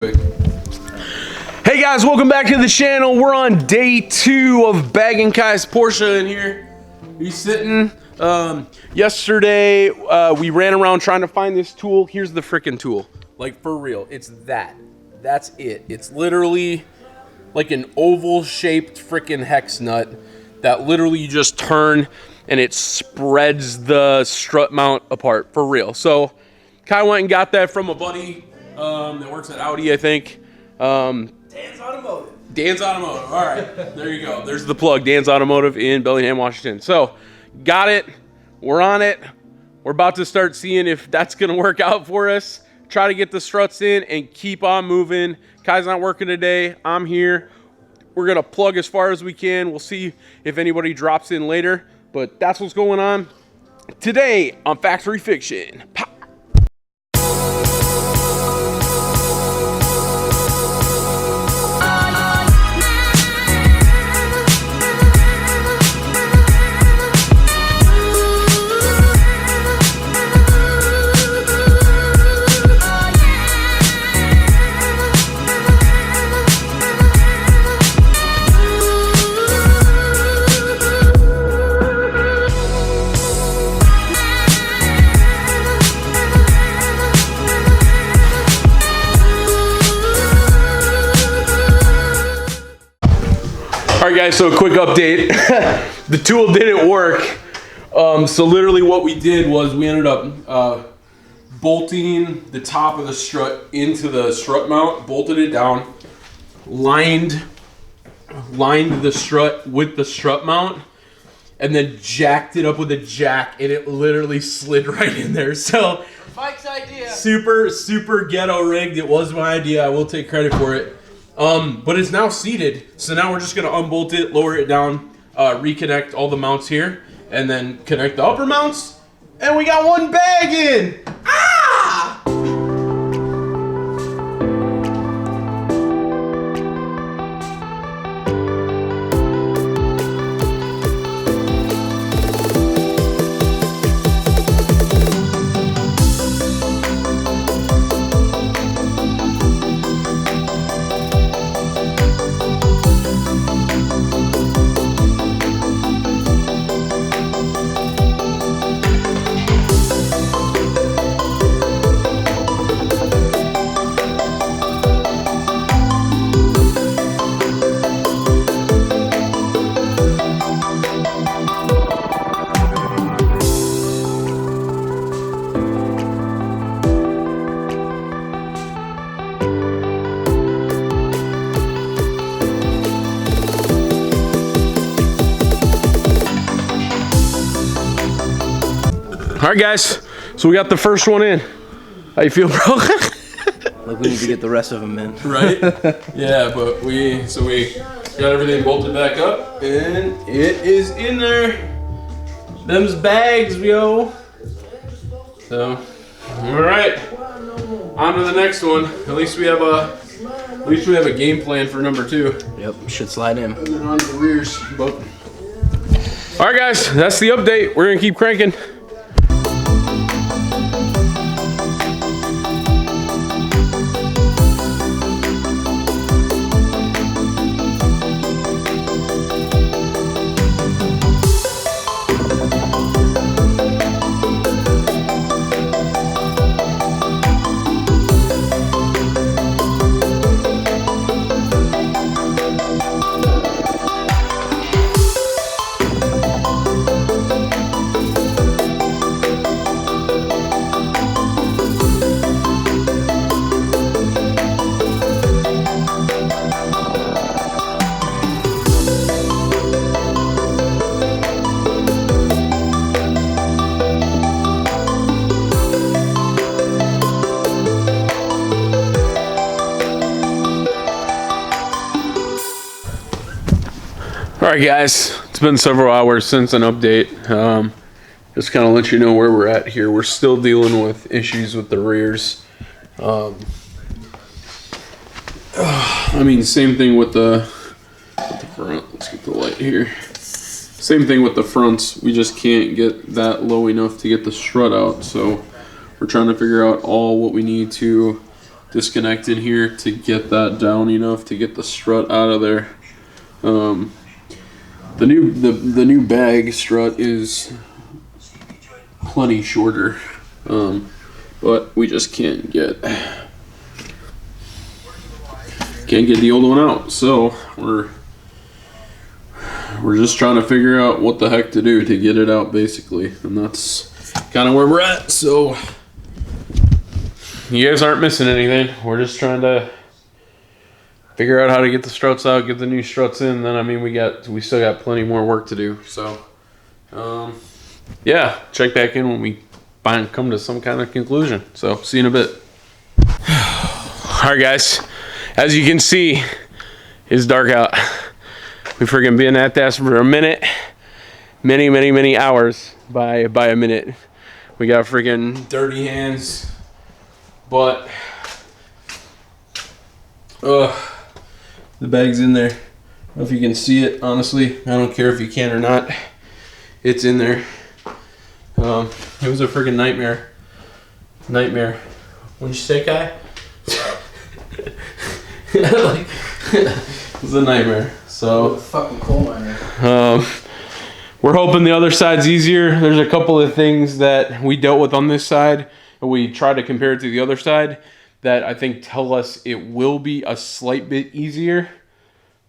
Hey guys, welcome back to the channel. We're on day 2 of bagging Kai's Porsche in here. He's sitting. Yesterday, we ran around trying to find this tool. Here's the freaking tool. Like, for real, it's that. That's it. It's literally like an oval-shaped freaking hex nut that literally you just turn and it spreads the strut mount apart, for real. So, Kai went and got that from a buddy that works at Audi, I think. Dan's Automotive. Dan's Automotive. All right, there you go. There's the plug. Dan's Automotive in Bellingham, Washington. So, got it. We're on it. We're about to start seeing if that's going to work out for us. Try to get the struts in and keep on moving. Kai's not working today. I'm here. We're going to plug as far as we can. We'll see if anybody drops in later. But that's what's going on today on Factory Fiction. Pop. All right, guys, so a quick update. The tool didn't work. So literally what we did was we ended up bolting the top of the strut into the strut mount, bolted it down, lined the strut with the strut mount, and then jacked it up with a jack, and it literally slid right in there. So Mike's idea. super ghetto rigged. It was my idea. I will take credit for it. But it's now seated, so now we're just gonna unbolt it, lower it down, reconnect all the mounts here, and then connect the upper mounts, and we got one bag in! Ah! All right, guys, so we got the first one in. How you feel, bro? Like we need to get the rest of them in. Right? Yeah, but we got everything bolted back up, and it is in there. Them's bags, yo. So, all right, on to the next one. At least we have a game plan for number 2. Yep, should slide in. And then on to the rears. But all right, guys, that's the update. We're gonna keep cranking. All right, guys, it's been several hours since an update. Just kind of let you know where we're at here. We're still dealing with issues with the rears. I mean, same thing with the front. Let's get the light here. Same thing with the fronts. We just can't get that low enough to get the strut out. So we're trying to figure out all what we need to disconnected here to get that down enough to get the strut out of there. The new bag strut is plenty shorter, but we just can't get the old one out. So we're just trying to figure out what the heck to do to get it out, basically, and that's kind of where we're at. So you guys aren't missing anything. We're just trying to figure out how to get the struts out, get the new struts in. Then I mean, we still got plenty more work to do. So yeah, check back in when we come to some kind of conclusion. So see you in a bit. All right, guys, as you can see, it's dark out. We freaking been at this for a minute, many hours by a minute. We got freaking dirty hands, but the bag's in there. I don't know if you can see it, honestly. I don't care if you can or not. It's in there. It was a freaking nightmare. What'd you say, Kai? Like, it was a nightmare. So fucking coal miner. We're hoping the other side's easier. There's a couple of things that we dealt with on this side, and we try to compare it to the other side that I think tell us it will be a slight bit easier.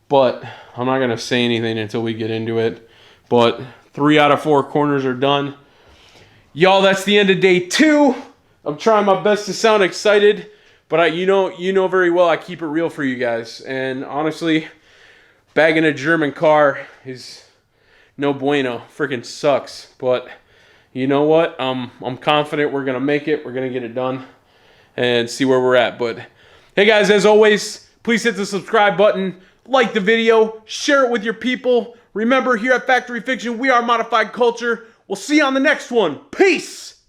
But I'm not gonna say anything until we get into it. But 3 out of 4 corners are done. Y'all, that's the end of day 2. I'm trying my best to sound excited, but you know very well I keep it real for you guys. And honestly, bagging a German car is no bueno. Freaking sucks. But you know what? I'm confident we're gonna make it. We're gonna get it done and see where we're at. But hey guys, as always, please hit the subscribe button, like the video, share it with your people. Remember, here at Factory Fiction, we are modified culture. We'll see you on the next one. Peace!